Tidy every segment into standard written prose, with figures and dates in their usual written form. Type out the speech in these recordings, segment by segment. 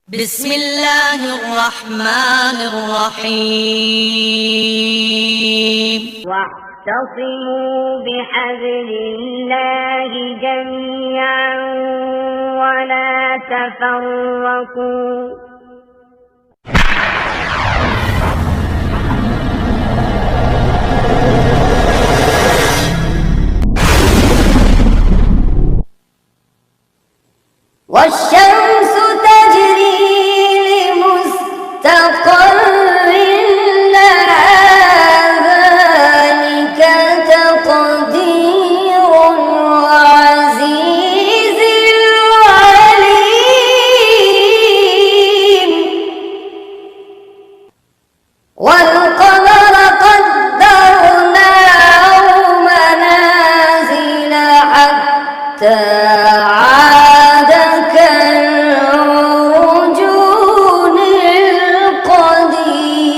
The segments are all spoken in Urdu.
بسم الله الرحمن الرحيم واعتصموا بحبل الله جميعا ولا تفرقوا والشمس تجري لمستقر لها ذلك تقدير العزيز العليم والقمر قدرناه منازل حتى عاد كالعرجون القديم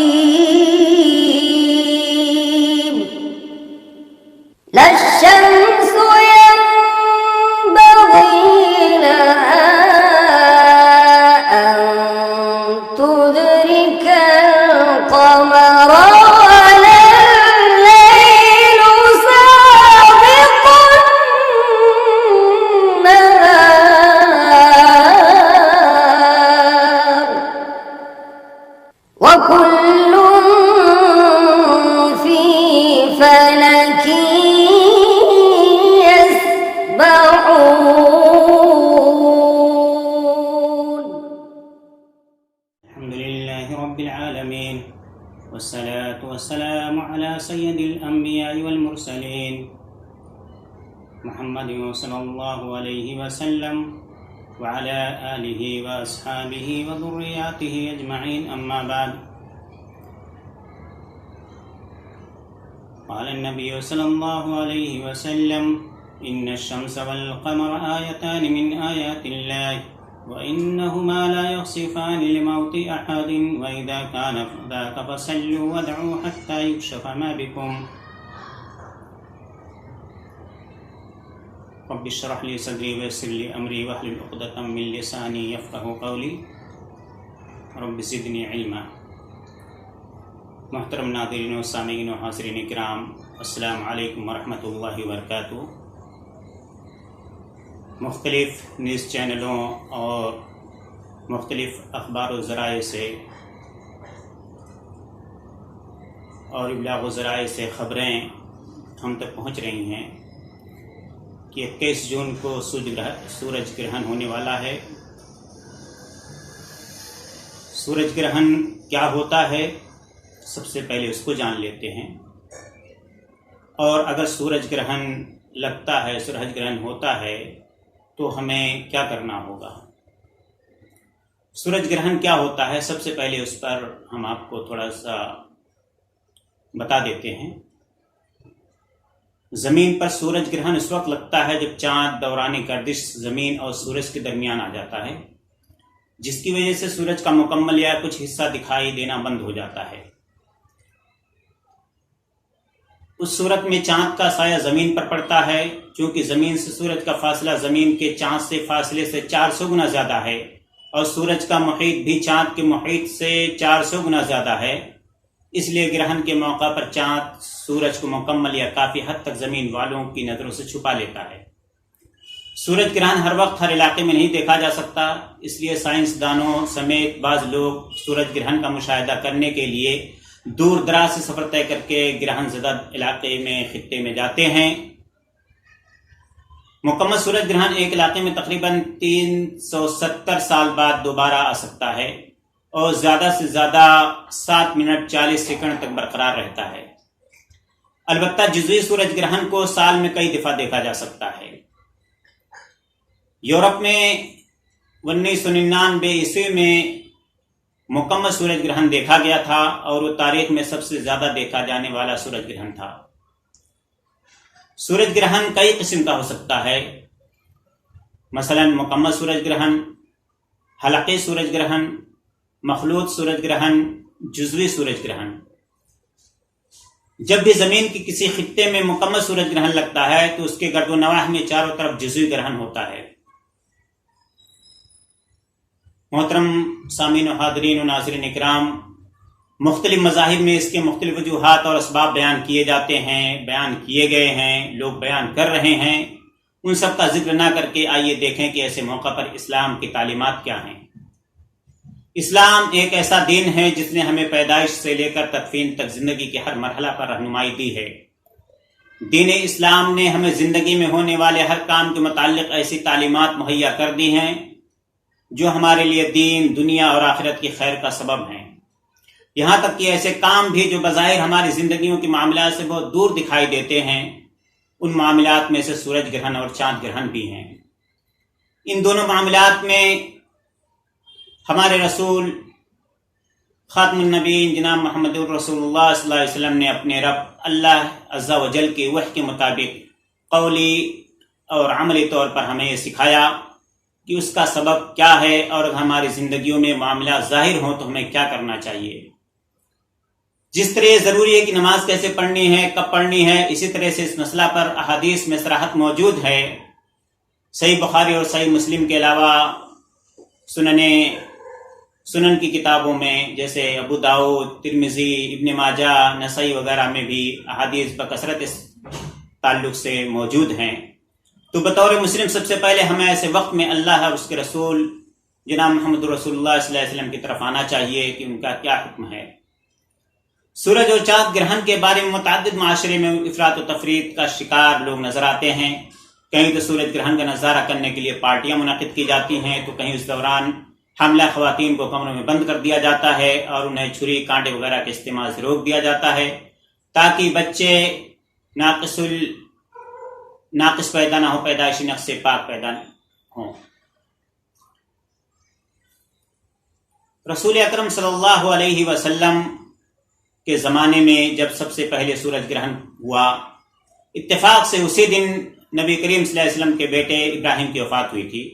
لا الشمس ينبغي لها أن تدرك القمر ولا الليل سابق النهار وكل في فلك يسبحون. الحمد لله رب العالمين والصلاة والسلام على سيد الأنبياء والمرسلين محمد صلى الله عليه وسلم وعلى آله وأصحابه وذرياته أجمعين أما بعد قال النبي صلى الله عليه وسلم إن الشمس والقمر آيتان من آيات الله وإنهما لا يخسفان لموت أحد وإذا كان ذاك فصلوا وادعوا حتى يكشف ما بكم رب اشرح لي صدري ويسر لي أمري واحلل عقدة من لساني يفقهوا قولي رب زدني علما. محترم ناظرین و سامعین و حاضرین کرام، السلام علیکم ورحمۃ اللہ وبرکاتہ. مختلف نیوز چینلوں اور مختلف اخبار و ذرائع سے اور ابلاغ و ذرائع سے خبریں ہم تک پہنچ رہی ہیں کہ 21 جون کو سورج گرہن ہونے والا ہے. سورج گرہن کیا ہوتا ہے، سب سے پہلے اس کو جان لیتے ہیں. اور اگر سورج گرہن لگتا ہے، سورج گرہن ہوتا ہے تو ہمیں کیا کرنا ہوگا. سورج گرہن کیا ہوتا ہے، سب سے پہلے اس پر ہم آپ کو تھوڑا سا بتا دیتے ہیں. زمین پر سورج گرہن اس وقت لگتا ہے جب چاند دوران گردش زمین اور سورج کے درمیان آ جاتا ہے، جس کی وجہ سے سورج کا مکمل یا کچھ حصہ دکھائی دینا بند ہو جاتا ہے. اس صورت میں چاند کا سایہ زمین پر پڑتا ہے. چونکہ زمین سے سورج کا فاصلہ زمین کے چاند سے فاصلے سے 400 گنا زیادہ ہے، اور سورج کا محیط بھی چاند کے محیط سے 400 گنا زیادہ ہے. اس لیے گرہن کے موقع پر چاند سورج کو مکمل یا کافی حد تک زمین والوں کی نظروں سے چھپا لیتا ہے. سورج گرہن ہر وقت ہر علاقے میں نہیں دیکھا جا سکتا، اس لیے سائنسدانوں سمیت بعض لوگ سورج گرہن کا مشاہدہ کرنے کے لیے دور دراز سے سفر طے کر کے گرہن زدہ علاقے میں خطے میں جاتے ہیں. مکمل سورج گرہن ایک علاقے میں تقریباً 370 سال بعد دوبارہ آ سکتا ہے، اور زیادہ سے زیادہ 7 منٹ 40 سیکنڈ تک برقرار رہتا ہے. البتہ جزوی سورج گرہن کو سال میں کئی دفعہ دیکھا جا سکتا ہے. یورپ میں 1999 عیسوی میں مکمل سورج گرہن دیکھا گیا تھا، اور وہ تاریخ میں سب سے زیادہ دیکھا جانے والا سورج گرہن تھا. سورج گرہن کئی قسم کا ہو سکتا ہے، مثلا مکمل سورج گرہن، حلقی سورج گرہن، مخلوط سورج گرہن، جزوی سورج گرہن. جب بھی زمین کی کسی خطے میں مکمل سورج گرہن لگتا ہے تو اس کے گرد و نواح میں چاروں طرف جزوی گرہن ہوتا ہے. محترم سامعین و حاضرین و ناظرین اکرام، مختلف مذاہب میں اس کے مختلف وجوہات اور اسباب بیان کیے جاتے ہیں، بیان کیے گئے ہیں، لوگ بیان کر رہے ہیں۔ ان سب کا ذکر نہ کر کے آئیے دیکھیں کہ ایسے موقع پر اسلام کی تعلیمات کیا ہیں۔ اسلام ایک ایسا دین ہے جس نے ہمیں پیدائش سے لے کر تدفین تک زندگی کے ہر مرحلہ پر رہنمائی دی ہے۔ دین اسلام نے ہمیں زندگی میں ہونے والے ہر کام کے متعلق ایسی تعلیمات مہیا کر دی ہیں جو ہمارے لیے دین، دنیا اور آخرت کی خیر کا سبب ہیں۔ یہاں تک کہ ایسے کام بھی جو بظاہر ہماری زندگیوں کے معاملات سے بہت دور دکھائی دیتے ہیں، ان معاملات میں سے سورج گرہن اور چاند گرہن بھی ہیں۔ ان دونوں معاملات میں ہمارے رسول خاتم النبیین جناب محمد رسول اللہ صلی اللہ علیہ وسلم نے اپنے رب اللہ عز و جل کے وحی کے مطابق قولی اور عملی طور پر ہمیں یہ سکھایا کہ اس کا سبب کیا ہے، اور اگر ہماری زندگیوں میں معاملات ظاہر ہوں تو ہمیں کیا کرنا چاہیے۔ جس طرح ضروری ہے کہ نماز کیسے پڑھنی ہے، کب پڑھنی ہے، اسی طرح سے اس مسئلہ پر احادیث میں صراحت موجود ہے۔ صحیح بخاری اور صحیح مسلم کے علاوہ سنن کی کتابوں میں جیسے ابو داؤد، ترمذی، ابن ماجہ، نسائی وغیرہ میں بھی احادیث بکثرت اس تعلق سے موجود ہیں۔ تو بطور مسلم سب سے پہلے ہمیں ایسے وقت میں اللہ اور اس کے رسول جناب محمد رسول اللہ صلی اللہ علیہ وسلم کی طرف آنا چاہیے کہ ان کا کیا حکم ہے۔ سورج اور چاند گرہن کے بارے میں متعدد معاشرے میں افراط و تفریط کا شکار لوگ نظر آتے ہیں۔ کہیں تو سورج گرہن کا نظارہ کرنے کے لیے پارٹیاں منعقد کی جاتی ہیں، تو کہیں اس دوران حاملہ خواتین کو کمروں میں بند کر دیا جاتا ہے اور انہیں چھری کانٹے وغیرہ کے استعمال سے روک دیا جاتا ہے تاکہ بچے ناقص پیدا نہ ہو، پیدائشی نقص سے پاک پیدا ہوں۔ رسول اکرم صلی اللہ علیہ وسلم کے زمانے میں جب سب سے پہلے سورج گرہن ہوا، اتفاق سے اسی دن نبی کریم صلی اللہ علیہ وسلم کے بیٹے ابراہیم کی وفات ہوئی تھی۔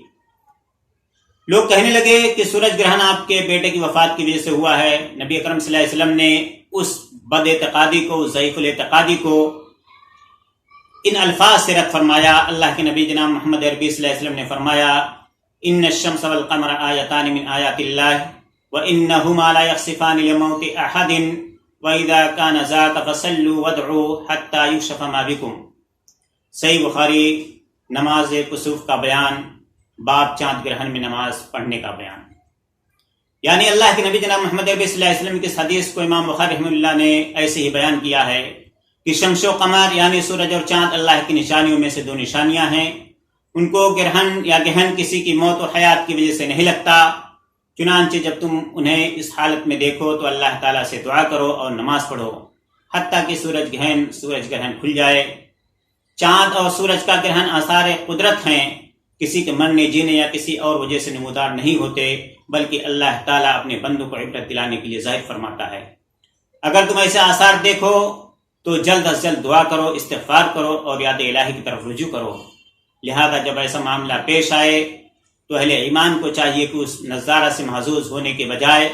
لوگ کہنے لگے کہ سورج گرہن آپ کے بیٹے کی وفات کی وجہ سے ہوا ہے۔ نبی اکرم صلی اللہ علیہ وسلم نے اس بد اعتقادی کو، ضعیف الاعتقادی کو ان الفاظ سے رد فرمایا۔ اللہ کے نبی جناب محمد عربی صلی اللہ علیہ وسلم نے فرمایا، ان الشمس والقمر آیتان من آیات اللہ وانہما لا یخسفان لموت احد واذا کان ذاک فصلوا وادعوا حتی یکشف ما بکم۔ صحیح بخاری نماز کسوف کا بیان، باب چاند گرہن میں نماز پڑھنے کا بیان۔ یعنی اللہ کے نبی جناب محمد عربی صلی اللہ علیہ وسلم کی اس حدیث کو امام بخاری رحمہ اللہ نے ایسے ہی بیان کیا ہے کہ شمس و قمر یعنی سورج اور چاند اللہ کی نشانیوں میں سے دو نشانیاں ہیں، ان کو گرہن یا گہن کسی کی موت و حیات کی وجہ سے نہیں لگتا، چنانچہ جب تم انہیں اس حالت میں دیکھو تو اللہ تعالیٰ سے دعا کرو اور نماز پڑھو حتیٰ کہ سورج گرہن کھل جائے۔ چاند اور سورج کا گرہن آثار قدرت ہیں، کسی کے مرنے جینے یا کسی اور وجہ سے نمودار نہیں ہوتے، بلکہ اللہ تعالیٰ اپنے بندوں کو عبرت دلانے کے لیے ظاہر فرماتا ہے۔ اگر تم ایسے آثار دیکھو تو جلد از جلد دعا کرو، استغفار کرو اور یاد الہی کی طرف رجوع کرو۔ لہذا جب ایسا معاملہ پیش آئے تو اہل ایمان کو چاہیے کہ اس نظارہ سے محظوظ ہونے کے بجائے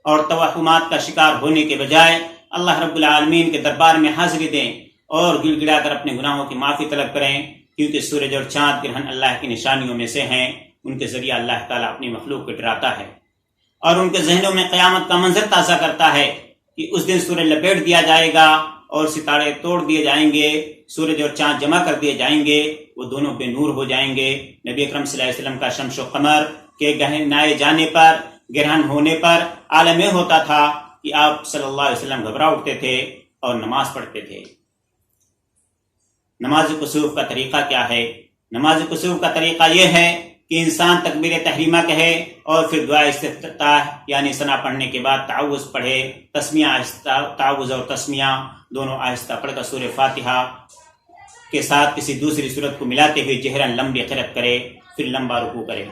اور توہمات کا شکار ہونے کے بجائے اللہ رب العالمین کے دربار میں حاضری دیں اور گڑ گڑا کر اپنے گناہوں کی معافی طلب کریں، کیونکہ سورج اور چاند گرہن اللہ کی نشانیوں میں سے ہیں۔ ان کے ذریعہ اللہ تعالیٰ اپنی مخلوق کو ڈراتا ہے اور ان کے ذہنوں میں قیامت کا منظر تازہ کرتا ہے کہ اس دن سورج لپیٹ دیا جائے گا اور ستارے توڑ دیے جائیں گے، سورج اور چاند جمع کر دیے جائیں گے، وہ دونوں بے نور ہو جائیں گے۔ نبی اکرم صلی اللہ علیہ وسلم کا شمس و قمر کے گہنائے جانے پر، گرہن ہونے پر عالم یہ ہوتا تھا کہ آپ صلی اللہ علیہ وسلم گھبرا اٹھتے تھے اور نماز پڑھتے تھے۔ نماز کسوف کا طریقہ کیا ہے؟ نماز کسوف کا طریقہ یہ ہے کہ انسان تکبیر تحریمہ کہے اور پھر دعا استفتاح یعنی ثنا پڑھنے کے بعد تعوذ پڑھے، تسمیہ آہستہ، تعوذ اور تسمیہ دونوں آہستہ پڑھ کر سورہ فاتحہ کے ساتھ کسی دوسری سورت کو ملاتے ہوئے جہراً لمبی قرأت کرے، پھر لمبا رکوع کرے،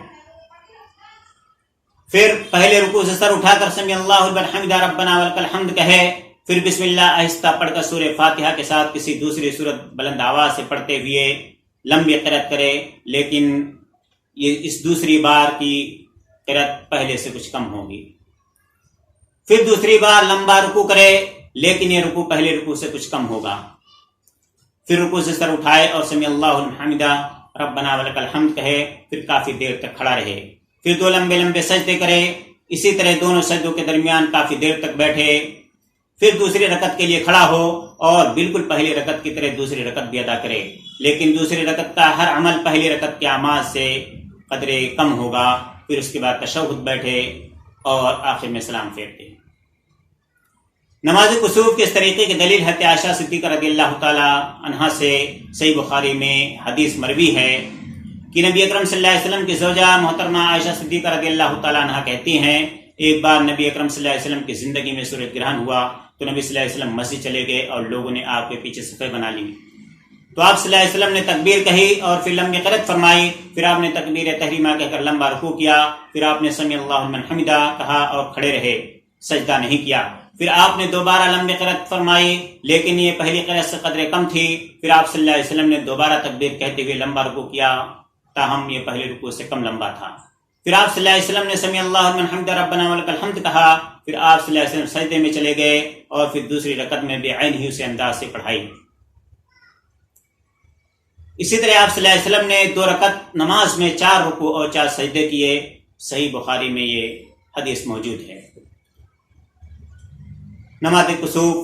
پھر پہلے رکوع سے سر اٹھا کر سمی اللہ لمن حمدہ ربنا ولک الحمد کہے، پھر بسم اللہ آہستہ پڑھ کر سورہ فاتحہ کے ساتھ کسی دوسری سورت بلند آواز سے پڑھتے ہوئے لمبی قرأت کرے، لیکن یہ اس دوسری بار کی قرأت پہلے سے کچھ کم ہوگی۔ پھر دوسری بار لمبا رکوع کرے، لیکن یہ رکوع پہلے رکوع سے کچھ کم ہوگا، پھر رکوع سے سر اٹھائے اور سمی اللہ لمن حمدہ ربنا ولک الحمد کہے، پھر کافی دیر تک کھڑا رہے، پھر 2 لمبے لمبے سجدے کرے، اسی طرح دونوں سجدوں کے درمیان کافی دیر تک بیٹھے، پھر دوسری رکعت کے لیے کھڑا ہو اور بالکل پہلی رکعت کی طرح دوسری رکعت بھی ادا کرے، لیکن دوسری رکعت کا ہر عمل پہلی رکعت کے اعمال سے قدرے کم ہوگا۔ پھر اس کے بعد تشہد بیٹھے اور آخر میں سلام پھیرتے۔ نماز کسوف کے اس طریقے کی دلیل حضرت عائشہ صدیقہ رضی اللہ تعالی عنہا سے صحیح بخاری میں حدیث مروی ہے کہ نبی اکرم صلی اللہ علیہ وسلم کی زوجہ محترمہ عائشہ صدیقہ رضی اللہ تعالی عنہا کہتی ہیں، ایک بار نبی اکرم صلی اللہ علیہ وسلم کی زندگی میں سورج گرہن ہوا تو نبی صلی اللہ علیہ وسلم مسجد چلے گئے اور لوگوں نے آپ کے پیچھے صفیں بنا لی، تو آپ صلی اللہ علیہ وسلم نے تکبیر کہی اور پھر لمبی قرأت فرمائی، پھر آپ نے تکبیر تحریمہ کہہ کر لمبا رکوع کیا، پھر آپ نے سمی اللہ لمن حمدہ کہا اور کھڑے رہے، سجدہ نہیں کیا، پھر آپ نے دوبارہ لمبی قرأت فرمائی لیکن یہ پہلی قرأت سے قدرے کم تھی، پھر آپ صلی اللہ علیہ وسلم نے دوبارہ تکبیر کہتے ہوئے لمبا رکوع کیا تاہم یہ پہلے رکوع سے کم لمبا تھا، پھر آپ صلی اللہ علیہ وسلم نے سمی اللہ لمن حمدہ ربنا ولک الحمد کہا، پھر آپ صلی اللہ علیہ وسلم سجدے میں چلے گئے اور پھر دوسری رکعت میں بھی عین ہی اسی انداز سے پڑھائی۔ اسی طرح آپ صلی اللہ علیہ وسلم نے 2 رکعت نماز میں 4 رکوع اور 4 سجدے کیے، صحیح بخاری میں یہ حدیث موجود ہے۔ نماز کسوف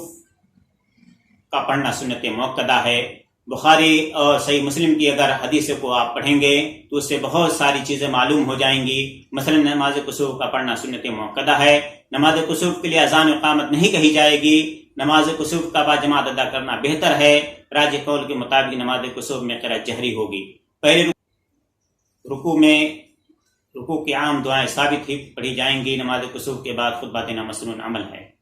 کا پڑھنا سنت موقدہ ہے۔ بخاری اور صحیح مسلم کی اگر حدیثوں کو آپ پڑھیں گے تو اس سے بہت ساری چیزیں معلوم ہو جائیں گی۔ مثلا نماز کسوف کا پڑھنا سنت موقدہ ہے، نماز کسوف کے لیے اذان و اقامت نہیں کہی جائے گی، نماز کسوف کا باجماعت ادا کرنا بہتر ہے، راجح قول کے مطابق نماز کسوف میں قرأت جہری ہوگی۔ پہلے رکوع کی عام دعائیں ثابت ہی پڑھی جائیں گی، نماز کسوف کے بعد خطبہ دینا مسنون عمل ہے۔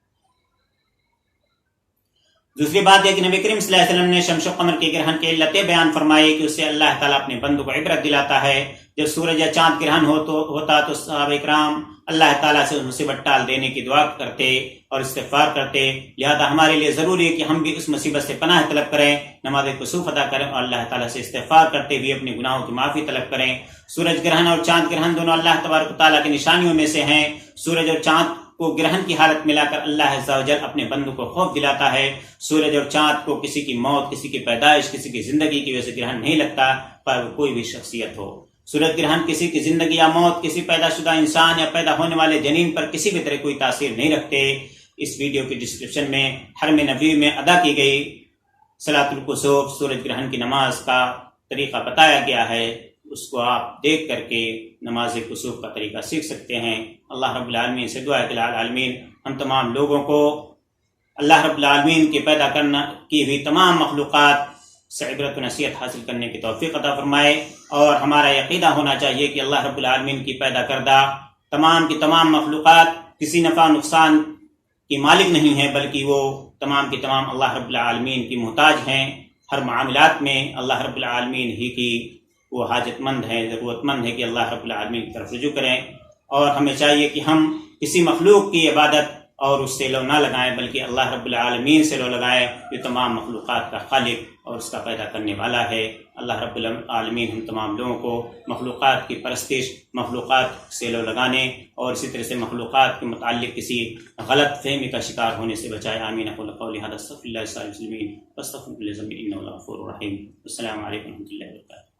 دوسری بات ہے کہ نبی کریم صلی اللہ علیہ وسلم نے شمس و قمر کے گرہن کی علتیں بیان فرمائی کہ اس سے اللہ تعالیٰ اپنے بندوں کو عبرت دلاتا ہے۔ جب سورج یا چاند گرہن ہوتا تو صحابہ کرام اللہ تعالیٰ سے اس مصیبت ٹال دینے کی دعا کرتے اور استغفار کرتے، لہذا ہمارے لیے ضروری ہے کہ ہم بھی اس مصیبت سے پناہ طلب کریں، نماز کسوف ادا کریں اور اللہ تعالیٰ سے استغفار کرتے ہوئے اپنے گناہوں کی معافی طلب کریں۔ سورج گرہن اور چاند گرہن دونوں اللہ تبارک و تعالیٰ کی نشانیوں میں سے ہیں۔ سورج اور چاند کو گرہن کی حالت میں لا کر اللہ عز و جل اپنے بندوں کو خوف دلاتا ہے۔ سورج اور چاند کو کسی کی موت، کسی کی پیدائش، کسی کی زندگی کی وجہ سے گرہن نہیں لگتا، پر وہ کوئی بھی شخصیت ہو۔ سورج گرہن کسی کی زندگی یا موت، کسی پیدا شدہ انسان یا پیدا ہونے والے جنین پر کسی بھی طرح کوئی تاثیر نہیں رکھتے۔ اس ویڈیو کی ڈسکرپشن میں حرم نبوی میں ادا کی گئی صلاۃ الکسوف سورج گرہن کی نماز کا طریقہ بتایا گیا ہے، اس کو آپ دیکھ کر کے نماز کسوف کا طریقہ سیکھ سکتے ہیں۔ اللہ رب العالمین سے دعا ہے کہ العالمین ہم تمام لوگوں کو اللہ رب العالمین کے پیدا کرنا کی ہوئی تمام مخلوقات سے عبرت و نصیحت حاصل کرنے کی توفیق عطا فرمائے، اور ہمارا عقیدہ ہونا چاہیے کہ اللہ رب العالمین کی پیدا کردہ تمام کی تمام مخلوقات کسی نفع نقصان کی مالک نہیں ہیں، بلکہ وہ تمام کی تمام اللہ رب العالمین کی محتاج ہیں۔ ہر معاملات میں اللہ رب العالمین ہی کی وہ حاجت مند ہے، ضرورت مند ہے کہ اللہ رب العالمین کی طرف رجوع کریں، اور ہمیں چاہیے کہ ہم کسی مخلوق کی عبادت اور اس سے لو نہ لگائیں، بلکہ اللہ رب العالمین سے لو لگائیں جو تمام مخلوقات کا خالق اور اس کا پیدا کرنے والا ہے۔ اللہ رب العالمین ہم تمام لوگوں کو مخلوقات کی پرستش، مخلوقات سے لو لگانے اور اسی طرح سے مخلوقات کے متعلق کسی غلط فہمی کا شکار ہونے سے بچائے۔ آمین۔ اقول قولی ھذا استغفر اللہ لي ولكم واستغفروه انه هو الغفور الرحیم۔ السلام علیکم ورحمۃ اللہ وبرکاتہ۔